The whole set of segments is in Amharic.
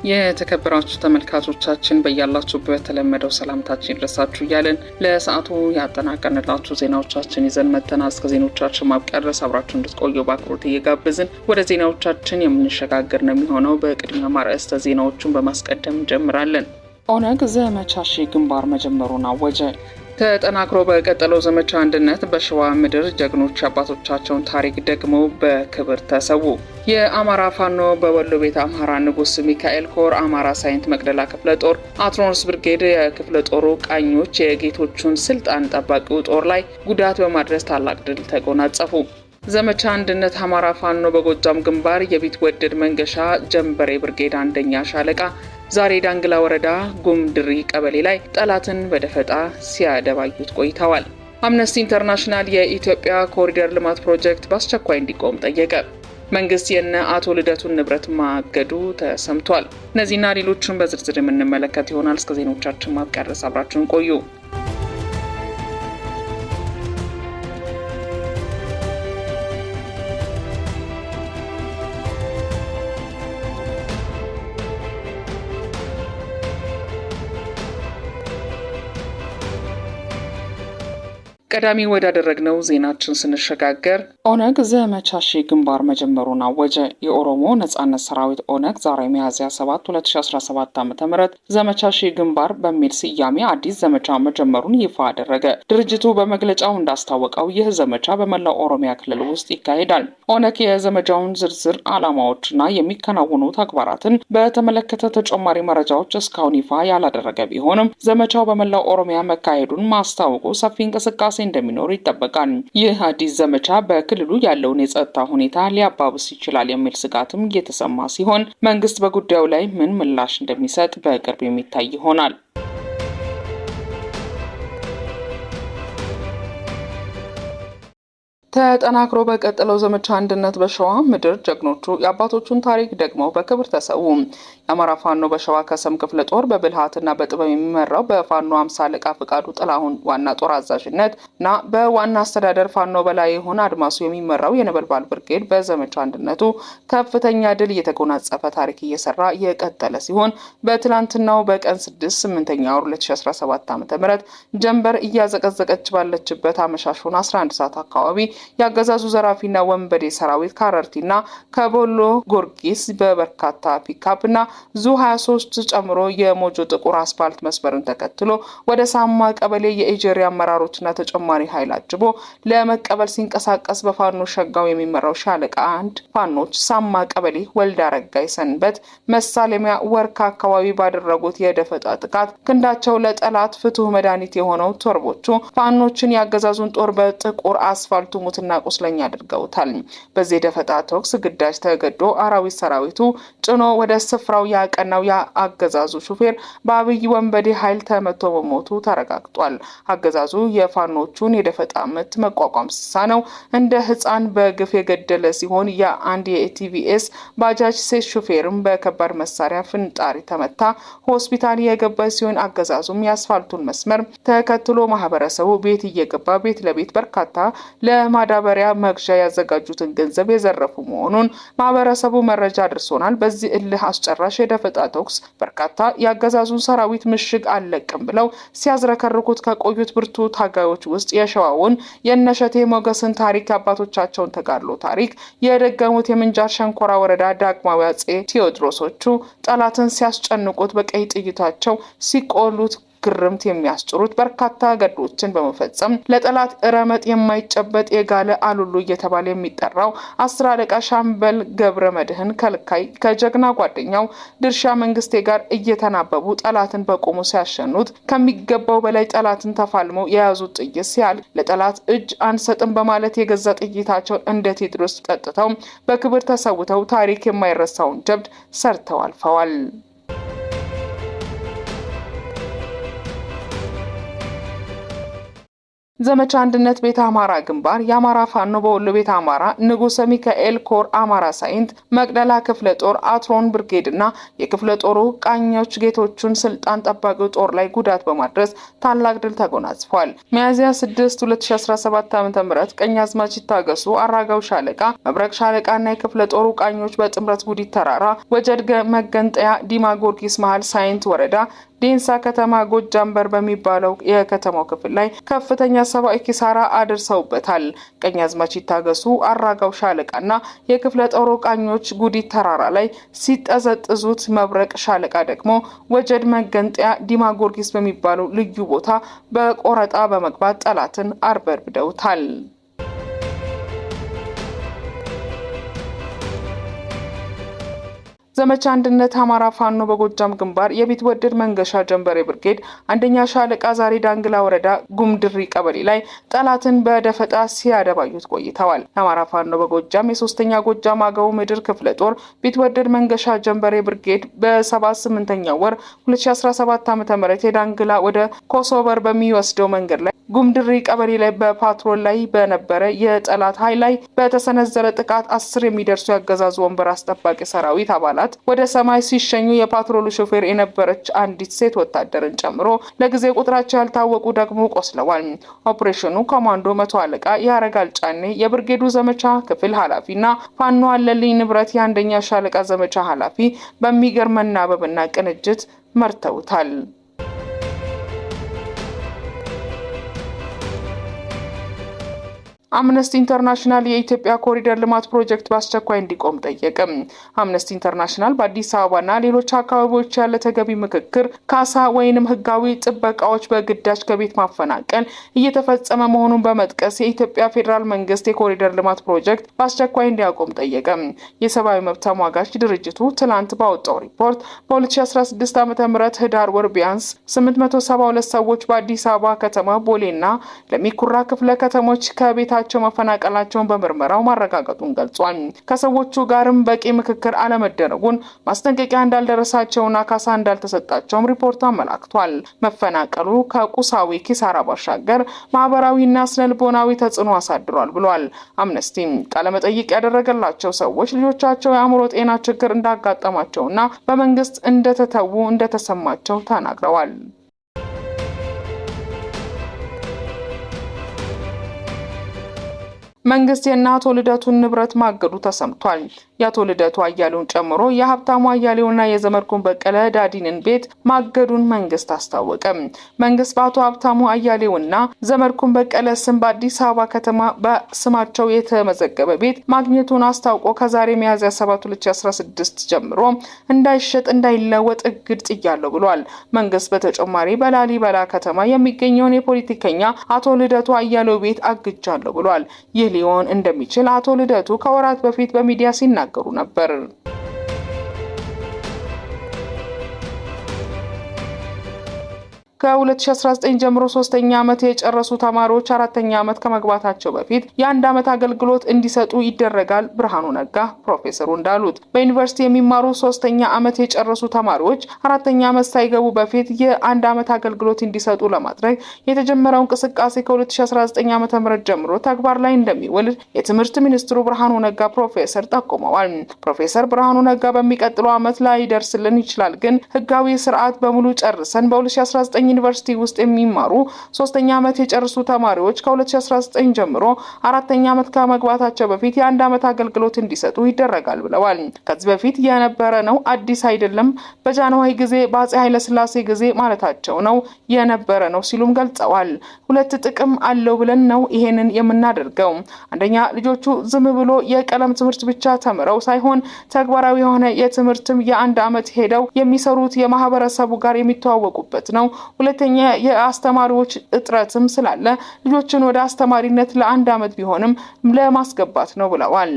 የተከበራችሁ ተመልካቾቻችን በያላችሁበት ተለመደው ሰላምታችን ይድረሳችሁ እያለን ለሰዓቱ ያጠናቀርንላችሁ ዜናዎቻችን ይዘን መጥተናል። እስከ ዜናዎቻችን ማብቂያ ድረስ አብራችሁ እንድትቆዩ በአክብሮት እየጋበዝን ወደ ዜናዎቻችን የምንሸጋገር ነው የሚሆነው። በቅድሚያ ማርዕስተ ዜናዎቹን በማስቀደም እንጀምራለን። ኦነግ ዘመቻ ሺህ ግንባር መጀመሩን አወጀ። ተጠናክሮ በቀጠለው ዘመቻ አንድነት በሸዋ ምድር ጀግኖች አባቶቻቸውን ታሪክ ደግሞ በክብር ተሰዉ። የአማራ ፋኖ በወሎ ቤተ አምሐራ ንጉስ ሚካኤል ኮር አማራ ሳይንት መቅደላ ክፍለ ጦር አትሮንስ ብርጌድ የክፍለ ጦሩ ቃኞች የጌቶቹን ስልጣን ጠባቂው ጦር ላይ ጉዳት በማድረስ ታላቅ ድል ተጎናጸፉ። ዘመቻ አንድነት አማራ ፋኖ በጎጃም ግንባር የቢትወደድ መንገሻ ጀንበሬ ብርጌድ አንደኛ ሻለቃ ዛሬ ዳንግላ ወረዳ ጉምድሪ ቀበሌ ላይ ጠላትን በደፈጣ ሲያደባዩት ቆይተዋል። አምነስቲ ኢንተርናሽናል የኢትዮጵያ ኮሪደር ልማት ፕሮጀክት በአስቸኳይ እንዲቆም ጠየቀ። መንግስት የነ አቶ ልደቱን ንብረት ማገዱ ተሰምቷል። እነዚህና ሌሎችን በዝርዝር የምንመለከት ይሆናል። እስከ ዜናዎቻችን ማብቂያ ድረስ አብራችሁን ቆዩ። ቀዳሚ ወዳደረግነው ዜናችን ስንሸጋገር ኦነግ ዘመቻ ሺህ ግንባር መጀመሩን አወጀ። የኦሮሞ ነጻነት ሰራዊት ኦነግ ዛሬ ሚያዝያ 7 2017 ዓ.ም ዘመቻ ሺህ ግንባር በሚል ስያሜ አዲስ ዘመቻ መጀመሩን ይፋ አደረገ። ድርጅቱ በመግለጫው እንዳስታወቀው ይህ ዘመቻ በመላው ኦሮሚያ ክልል ውስጥ ይካሄዳል። ኦነግ የዘመቻውን ዝርዝር ዓላማዎችና የሚከናወኑ ተግባራትን በተመለከተ ተጨማሪ መረጃዎች እስካሁን ይፋ ያላደረገ ቢሆንም ዘመቻው በመላው ኦሮሚያ መካሄዱን ማስታወቁ ሰፊ እንቅስቃሴ እንደሚኖር ይጠበቃል። ይህ አዲስ ዘመቻ በክልሉ ያለውን የጸጥታ ሁኔታ ሊያባብስ ይችላል የሚል ስጋትም እየተሰማ ሲሆን መንግስት በጉዳዩ ላይ ምን ምላሽ እንደሚሰጥ በቅርብ የሚታይ ይሆናል። ተጠናክሮ በቀጠለው ዘመቻ አንድነት በሸዋ ምድር ጀግኖቹ የአባቶቹን ታሪክ ደግሞ በክብር ተሰዉ። የአማራ ፋኖ በሸዋ ከሰም ክፍለ ጦር በብልሃትና በጥበብ የሚመራው በፋኖ 50 አለቃ ፍቃዱ ጥላሁን ዋና ጦር አዛዥነት እና በዋና አስተዳደር ፋኖ በላይ የሆነ አድማሱ የሚመራው የነበልባል ብርጌድ በዘመቻ አንድነቱ ከፍተኛ ድል እየተጎናጸፈ ታሪክ እየሰራ የቀጠለ ሲሆን በትላንትናው በቀን 6/8 2017 ዓ.ም ጀንበር እያዘቀዘቀች ባለችበት አመሻሹን 11 ሰዓት አካባቢ ያገዛዙ ዘራፊና ወንበዴ ሰራዊት ካረርቲና ከቦሎ ጎርጊስ በበርካታ ፒካፕና ዙ 23 ጨምሮ የሞጆ ጥቁር አስፋልት መስመርን ተከትሎ ወደ ሳማ ቀበሌ የኢጀሪ አመራሮችና ተጨማሪ ኃይል አጅቦ ለመቀበል ሲንቀሳቀስ በፋኖ ሸጋው የሚመራው ሻለቃ አንድ ፋኖች ሳማ ቀበሌ ወልዳ ረጋይ ሰንበት መሳለሚያ ወርካ አካባቢ ባደረጉት የደፈጣ ጥቃት ክንዳቸው ለጠላት ፍቱህ መድኃኒት የሆነው ቶርቦቹ ፋኖችን ያገዛዙን ጦር በጥቁር አስፋልቱ ሙትና ቁስለኛ አድርገውታል። በዚህ ደፈጣ ተኩስ ግዳጅ ተገዶ አራዊት ሰራዊቱ ጭኖ ወደ ስፍራው ያቀናው የአገዛዙ ሹፌር በአብይ ወንበዴ ኃይል ተመቶ በሞቱ ተረጋግጧል። አገዛዙ የፋኖቹን የደፈጣ ምት መቋቋም ሲሳነው እንደ ህፃን በግፍ የገደለ ሲሆን የአንድ የቲቪኤስ ባጃጅ ሴት ሹፌርም በከባድ መሳሪያ ፍንጣሪ ተመታ ሆስፒታል የገባ ሲሆን አገዛዙም የአስፋልቱን መስመር ተከትሎ ማህበረሰቡ ቤት እየገባ ቤት ለቤት በርካታ ለማዳበሪያ መግዣ ያዘጋጁትን ገንዘብ የዘረፉ መሆኑን ማህበረሰቡ መረጃ አድርሶናል። በዚህ እልህ አስጨራሽ የደፈጣ ተኩስ በርካታ ያገዛዙን ሰራዊት ምሽግ አለቅም ብለው ሲያዝረከርኩት ከቆዩት ብርቱ ታጋዮች ውስጥ የሸዋውን የነሸቴ ሞገስን ታሪክ አባቶቻቸውን ተጋድሎ ታሪክ የደገሙት የምንጃር ሸንኮራ ወረዳ ዳግማዊ አጼ ቴዎድሮሶቹ ጠላትን ሲያስጨንቁት በቀይ ጥይታቸው ሲቆሉት ግርምት የሚያስጭሩት በርካታ ገድሎችን በመፈጸም ለጠላት ረመጥ የማይጨበጥ የጋለ አሉሉ እየተባለ የሚጠራው 10 አለቃ ሻምበል ገብረ መድህን ከልካይ ከጀግና ጓደኛው ድርሻ መንግስቴ ጋር እየተናበቡ ጠላትን በቆሙ ሲያሸኑት ከሚገባው በላይ ጠላትን ተፋልመው የያዙት ጥይት ሲያል ለጠላት እጅ አንሰጥም በማለት የገዛ ጥይታቸውን እንደ ቴዎድሮስ ጠጥተው በክብር ተሰውተው ታሪክ የማይረሳውን ጀብድ ሰርተው አልፈዋል። ዘመቻ አንድነት ቤተ አማራ ግንባር የአማራ ፋኖ በወሎ ቤተ አማራ ንጉሰ ሚካኤል ኮር አማራ ሳይንት መቅደላ ክፍለ ጦር አትሮን ብርጌድ እና የክፍለ ጦሩ ቃኞች ጌቶቹን ስልጣን ጠባቂው ጦር ላይ ጉዳት በማድረስ ታላቅ ድል ተጎናጽፏል። ሚያዝያ 6 2017 ዓ.ም ቀኛዝማች ይታገሱ አራጋው ሻለቃ፣ መብረቅ ሻለቃ እና የክፍለ ጦሩ ቃኞች በጥምረት ጉዲት ተራራ ወጀድ መገንጠያ ዲማ ጊዮርጊስ መሃል ሳይንት ወረዳ ዴንሳ ከተማ ጎጃም በር በሚባለው የከተማው ክፍል ላይ ከፍተኛ ሰብአዊ ኪሳራ አድርሰውበታል። ቀኛዝማች ይታገሱ አራጋው ሻለቃና የክፍለ ጦሩ ቃኞች ጉዲት ተራራ ላይ ሲጠዘጥዙት፣ መብረቅ ሻለቃ ደግሞ ወጀድ መገንጠያ ዲማ ጊዮርጊስ በሚባለው ልዩ ቦታ በቆረጣ በመግባት ጠላትን አርበድብደውታል። ዘመቻ አንድነት አማራ ፋኖ በጎጃም ግንባር የቢትወደድ መንገሻ ጀንበሬ ብርጌድ አንደኛ ሻለቃ ዛሬ ዳንግላ ወረዳ ጉምድሪ ቀበሌ ላይ ጠላትን በደፈጣ ሲያደባዩት ቆይተዋል። የአማራ ፋኖ በጎጃም የሶስተኛ ጎጃም አገው ምድር ክፍለ ጦር ቢትወደድ መንገሻ ጀንበሬ ብርጌድ በ78ኛው ወር 2017 ዓ.ም የዳንግላ ወደ ኮሶበር በሚወስደው መንገድ ላይ ጉምድሪ ቀበሌ ላይ በፓትሮል ላይ በነበረ የጠላት ኃይል ላይ በተሰነዘረ ጥቃት 10 የሚደርሱ ያገዛዙ ወንበር አስጠባቂ ሰራዊት አባላት ወደ ሰማይ ሲሸኙ የፓትሮሉ ሾፌር የነበረች አንዲት ሴት ወታደርን ጨምሮ ለጊዜ ቁጥራቸው ያልታወቁ ደግሞ ቆስለዋል። ኦፕሬሽኑ ኮማንዶ መቶ አለቃ ያረጋል ጫኔ የብርጌዱ ዘመቻ ክፍል ኃላፊና ፋኖ አለልኝ ንብረት የአንደኛ ሻለቃ ዘመቻ ኃላፊ በሚገርም መናበብና ቅንጅት መርተውታል። አምነስቲ ኢንተርናሽናል የኢትዮጵያ ኮሪደር ልማት ፕሮጀክት በአስቸኳይ እንዲቆም ጠየቀ። አምነስቲ ኢንተርናሽናል በአዲስ አበባና ሌሎች አካባቢዎች ያለ ተገቢ ምክክር፣ ካሳ ወይንም ህጋዊ ጥበቃዎች በግዳጅ ከቤት ማፈናቀል እየተፈጸመ መሆኑን በመጥቀስ የኢትዮጵያ ፌዴራል መንግስት የኮሪደር ልማት ፕሮጀክት በአስቸኳይ እንዲያቆም ጠየቀ። የሰብአዊ መብት ተሟጋች ድርጅቱ ትላንት ባወጣው ሪፖርት በ2016 ዓ.ም ህዳር ወር ቢያንስ 872 ሰዎች በአዲስ አበባ ከተማ ቦሌና ለሚኩራ ክፍለ ከተሞች ከቤት መፈናቀላቸውን በምርመራው ማረጋገጡን ገልጿል። ከሰዎቹ ጋርም በቂ ምክክር አለመደረጉን፣ ማስጠንቀቂያ እንዳልደረሳቸውና ካሳ እንዳልተሰጣቸውም ሪፖርቱ አመላክቷል። መፈናቀሉ ከቁሳዊ ኪሳራ ባሻገር ማህበራዊና ስነልቦናዊ ተጽዕኖ አሳድሯል ብሏል። አምነስቲ ቃለመጠይቅ ያደረገላቸው ሰዎች ልጆቻቸው የአእምሮ ጤና ችግር እንዳጋጠማቸውና በመንግስት እንደተተዉ እንደተሰማቸው ተናግረዋል። መንግስት የአቶ ልደቱን ንብረት ማገዱ ተሰምቷል። የአቶ ልደቱ አያሌውን ጨምሮ የሀብታሙ አያሌውና የዘመድኩን በቀለ ዳዲንን ቤት ማገዱን መንግስት አስታወቀ። መንግስት በአቶ ሀብታሙ አያሌውና ዘመድኩን በቀለ ስም በአዲስ አበባ ከተማ በስማቸው የተመዘገበ ቤት ማግኘቱን አስታውቆ ከዛሬ ሚያዝያ 7 2016 ጀምሮ እንዳይሸጥ እንዳይለወጥ እግድ ጥያለሁ ብሏል። መንግስት በተጨማሪ በላሊበላ ከተማ የሚገኘውን የፖለቲከኛ አቶ ልደቱ አያሌው ቤት አግጃለሁ ብሏል። ይህ ሊሆን እንደሚችል አቶ ልደቱ ከወራት በፊት በሚዲያ ሲናገሩ ነበር። ከ2019 ጀምሮ 3ኛ ዓመት የጨረሱ ተማሪዎች 4ኛ ዓመት ከመግባታቸው በፊት የ1 ዓመት አገልግሎት እንዲሰጡ ይደረጋል። ብርሃኑ ነጋ ፕሮፌሰሩ እንዳሉት በዩኒቨርሲቲ የሚማሩ 3ኛ ዓመት የጨረሱ ተማሪዎች 4ኛ ዓመት ሳይገቡ በፊት የ1 ዓመት አገልግሎት እንዲሰጡ ለማድረግ የተጀመረው እንቅስቃሴ ከ2019 ዓ.ም ጀምሮ ተግባር ላይ እንደሚውል የትምህርት ሚኒስትሩ ብርሃኑ ነጋ ፕሮፌሰር ጠቁመዋል። ፕሮፌሰር ብርሃኑ ነጋ በሚቀጥለው ዓመት ላይ ይደርስልን ይችላል፣ ግን ህጋዊ ስርዓት በሙሉ ጨርሰን በ2019 ዩኒቨርሲቲ ውስጥ የሚማሩ 3ኛ ዓመት የጨረሱ ተማሪዎች ከ2019 ጀምሮ 4ኛ ዓመት ከመግባታቸው በፊት የ1 ዓመት አገልግሎት እንዲሰጡ ይደረጋል ብለዋል። ከዚህ በፊት የነበረ ነው፣ አዲስ አይደለም። በጃንሆይ ጊዜ በአፄ ኃይለ ሥላሴ ጊዜ ማለታቸው ነው የነበረ ነው ሲሉም ገልጸዋል። ሁለት ጥቅም አለው ብለን ነው ይሄንን የምናደርገው። አንደኛ ልጆቹ ዝም ብሎ የቀለም ትምህርት ብቻ ተምረው ሳይሆን ተግባራዊ የሆነ የትምህርትም የ1 ዓመት ሄደው የሚሰሩት የማህበረሰቡ ጋር የሚተዋወቁበት ነው። ሁለተኛ የአስተማሪዎች እጥረትም ስላለ ልጆችን ወደ አስተማሪነት ለ1 ዓመት ቢሆንም ለማስገባት ነው ብለዋል።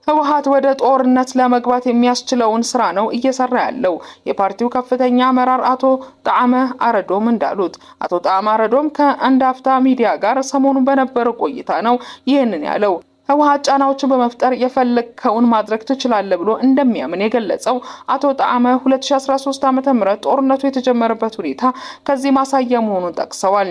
ህወሓት ወደ ጦርነት ለመግባት የሚያስችለውን ስራ ነው እየሰራ ያለው። የፓርቲው ከፍተኛ አመራር አቶ ጣዕመ አረዶም እንዳሉት አቶ ጣዕመ አረዶም ከአንድ አፍታ ሚዲያ ጋር ሰሞኑን በነበረው ቆይታ ነው ይህንን ያለው። ህወሓት ጫናዎችን በመፍጠር የፈለከውን ማድረግ ትችላለህ ብሎ እንደሚያምን የገለጸው አቶ ጣዕመ 2013 ዓ.ም ጦርነቱ የተጀመረበት ሁኔታ ከዚህ ማሳያ መሆኑን ጠቅሰዋል።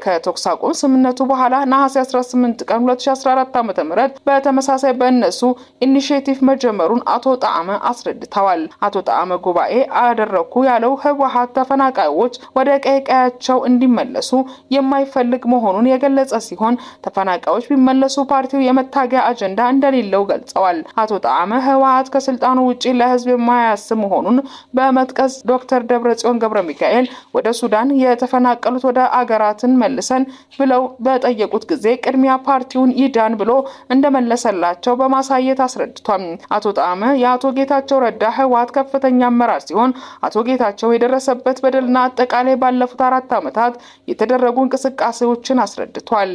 ከተኩስ አቁም ስምምነቱ በኋላ ነሐሴ 18 ቀን 2014 ዓ.ም በተመሳሳይ በእነሱ ኢኒሼቲቭ መጀመሩን አቶ ጣዕመ አስረድተዋል። አቶ ጣዕመ ጉባኤ አደረኩ ያለው ህወሓት ተፈናቃዮች ወደ ቀያቸው እንዲመለሱ የማይፈልግ መሆኑን የገለጸ ሲሆን ተፈናቃዮች ቢመለሱ ፓርቲው የመታገያ አጀንዳ እንደሌለው ገልጸዋል። አቶ ጣዕመ ህወሓት ከስልጣኑ ውጪ ለህዝብ የማያስብ መሆኑን በመጥቀስ ዶክተር ደብረጽዮን ገብረ ሚካኤል ወደ ሱዳን የተፈናቀሉት ወደ አገራትን መልሰን ብለው በጠየቁት ጊዜ ቅድሚያ ፓርቲውን ይዳን ብሎ እንደመለሰላቸው በማሳየት አስረድቷል። አቶ ጣዕመ የአቶ ጌታቸው ረዳ ህወሓት ከፍተኛ አመራር ሲሆን አቶ ጌታቸው የደረሰበት በደልና አጠቃላይ ባለፉት 4 ዓመታት የተደረጉ እንቅስቃሴዎችን አስረድቷል።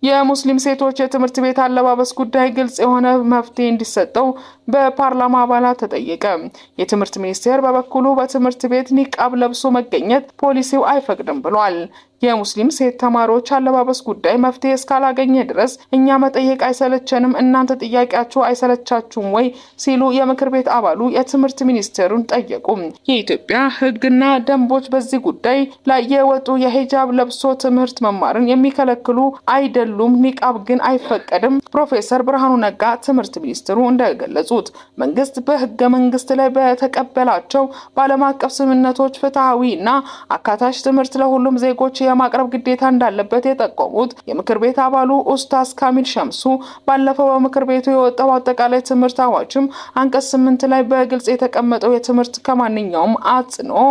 የሙስሊም ሴቶች የትምህርት ቤት አለባበስ ጉዳይ ግልጽ የሆነ መፍትሄ እንዲሰጠው በፓርላማ አባላት ተጠየቀ። የትምህርት ሚኒስቴር በበኩሉ በትምህርት ቤት ኒቃብ ለብሶ መገኘት ፖሊሲው አይፈቅድም ብሏል። የሙስሊም ሴት ተማሪዎች አለባበስ ጉዳይ መፍትሄ እስካላገኘ ድረስ እኛ መጠየቅ አይሰለቸንም፣ እናንተ ጥያቄያችሁ አይሰለቻችሁም ወይ ሲሉ የምክር ቤት አባሉ የትምህርት ሚኒስቴሩን ጠየቁ። የኢትዮጵያ ሕግና ደንቦች በዚህ ጉዳይ ላይ የወጡ የሂጃብ ለብሶ ትምህርት መማርን የሚከለክሉ አይደሉም፣ ኒቃብ ግን አይፈቀድም። ፕሮፌሰር ብርሃኑ ነጋ ትምህርት ሚኒስትሩ እንደገለጹት መንግስት በህገ መንግስት ላይ በተቀበላቸው በዓለም አቀፍ ስምምነቶች ፍትሃዊና አካታች ትምህርት ለሁሉም ዜጎች የማቅረብ ግዴታ እንዳለበት የጠቆሙት የምክር ቤት አባሉ ኡስታዝ ካሚል ሸምሱ ባለፈው በምክር ቤቱ የወጣው አጠቃላይ ትምህርት አዋጅም አንቀጽ 8 ላይ በግልጽ የተቀመጠው የትምህርት ከማንኛውም አጽንኦ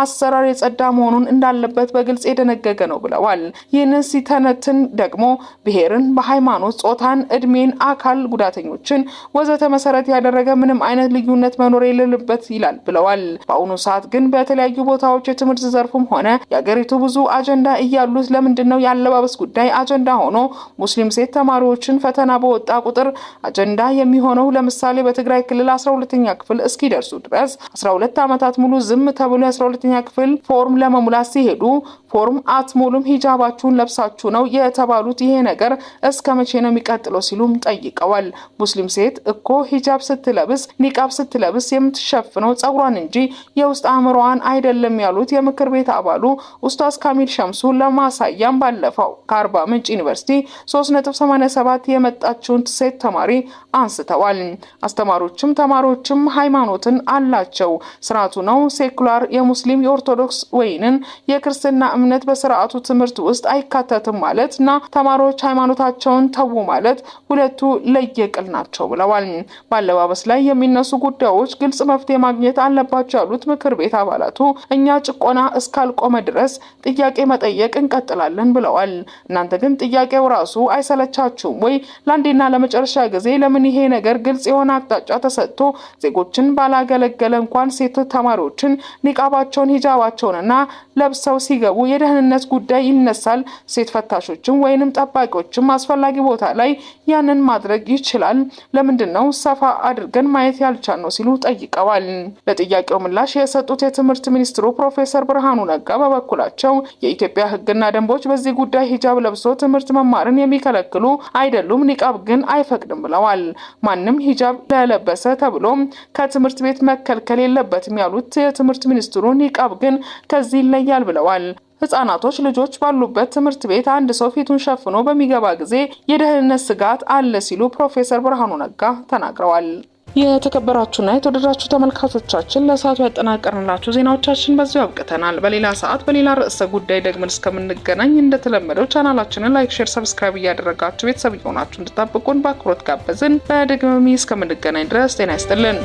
አሰራር የጸዳ መሆኑን እንዳለበት በግልጽ የደነገገ ነው ብለዋል። ይህንን ሲተነትን ደግሞ ብሔርን፣ በሃይማኖት፣ ጾታን፣ እድሜን፣ አካል ጉዳተኞችን ወዘተ መሰረት ያደረገ ምንም አይነት ልዩነት መኖር የሌለበት ይላል ብለዋል። በአሁኑ ሰዓት ግን በተለያዩ ቦታዎች የትምህርት ዘርፉም ሆነ የአገሪቱ ብዙ አጀንዳ እያሉት ለምንድነው ያለባበስ ጉዳይ አጀንዳ ሆኖ ሙስሊም ሴት ተማሪዎችን ፈተና በወጣ ቁጥር አጀንዳ የሚሆነው? ለምሳሌ በትግራይ ክልል 12ኛ ክፍል እስኪደርሱ ድረስ 12 ዓመታት ሙሉ ዝም ተብሎ የ12ኛ ክፍል ፎርም ለመሙላት ሲሄዱ ፎርም አትሞሉም፣ ሂጃባችሁን ለብሳችሁ ነው የተባሉት። ይሄ ነገር እስከ መቼ ነው የሚቀጥለው ሲሉም ጠይቀዋል። ሙስሊም ሴት እኮ ሂጃብ ስትለብስ ኒቃብ ስትለብስ የምትሸፍነው ጸጉሯን እንጂ የውስጥ አእምሮዋን አይደለም ያሉት የምክር ቤት አባሉ ኡስታዝ ካሚል ሸምሱ ለማሳያም ባለፈው ከአርባ ምንጭ ዩኒቨርሲቲ 3.87 የመጣችውን ሴት ተማሪ አንስተዋል። አስተማሪዎችም ተማሪዎችም ሃይማኖትን አላቸው፣ ስርዓቱ ነው ሴኩላር፣ የሙስሊም የኦርቶዶክስ ወይንን የክርስትና እምነት በስርዓቱ ትምህርት ውስጥ አይካተትም ማለት እና ተማሪዎች ሃይማኖታቸውን ተው ማለት ሁለቱ ለየቅል ናቸው ብለዋል። ባለባበስ ላይ የሚነሱ ጉዳዮች ግልጽ መፍትሄ ማግኘት አለባቸው ያሉት ምክር ቤት አባላቱ እኛ ጭቆና እስካልቆመ ድረስ ጥያቄ መጠየቅ እንቀጥላለን ብለዋል። እናንተ ግን ጥያቄው ራሱ አይሰለቻችሁም ወይ? ለአንዴና ለመጨረሻ ጊዜ ለምን ይሄ ነገር ግልጽ የሆነ አቅጣጫ ተሰጥቶ ዜጎችን ባላገለገለ እንኳን ሴት ተማሪዎችን ኒቃባቸውን ሂጃባቸውንና ለብሰው ሲገቡ የደህንነት ጉዳይ ይነሳል። ሴት ፈታሾችም ወይንም ጠባቂዎችም አስፈላጊ ቦታ ላይ ያንን ማድረግ ይችላል። ለምንድነው ሰፋ አድርገን ማየት ያልቻልነው ሲሉ ጠይቀዋል። ለጥያቄው ምላሽ የሰጡት የትምህርት ሚኒስትሩ ፕሮፌሰር ብርሃኑ ነጋ በበኩላቸው የኢትዮጵያ ሕግና ደንቦች በዚህ ጉዳይ ሂጃብ ለብሶ ትምህርት መማርን የሚከለክሉ አይደሉም፣ ኒቃብ ግን አይፈቅድም ብለዋል። ማንም ሂጃብ ለለበሰ ተብሎ ከትምህርት ቤት መከልከል የለበትም ያሉት የትምህርት ሚኒስትሩ ኒቃብ ግን ከዚህ ይለያል ብለዋል። ህጻናቶች ልጆች ባሉበት ትምህርት ቤት አንድ ሰው ፊቱን ሸፍኖ በሚገባ ጊዜ የደህንነት ስጋት አለ ሲሉ ፕሮፌሰር ብርሃኑ ነጋ ተናግረዋል። የተከበራችሁና የተወደዳችሁ ተመልካቾቻችን ለሰዓቱ ያጠናቀርንላችሁ ዜናዎቻችን በዚሁ አብቅተናል። በሌላ ሰዓት በሌላ ርዕሰ ጉዳይ ደግመን እስከምንገናኝ እንደተለመደው ቻናላችንን ላይክ፣ ሼር፣ ሰብስክራይብ እያደረጋችሁ ቤተሰብ የሆናችሁ እንድታብቁን በአክብሮት ጋበዝን። በድጋሚ እስከምንገናኝ ድረስ ጤና ይስጥልን።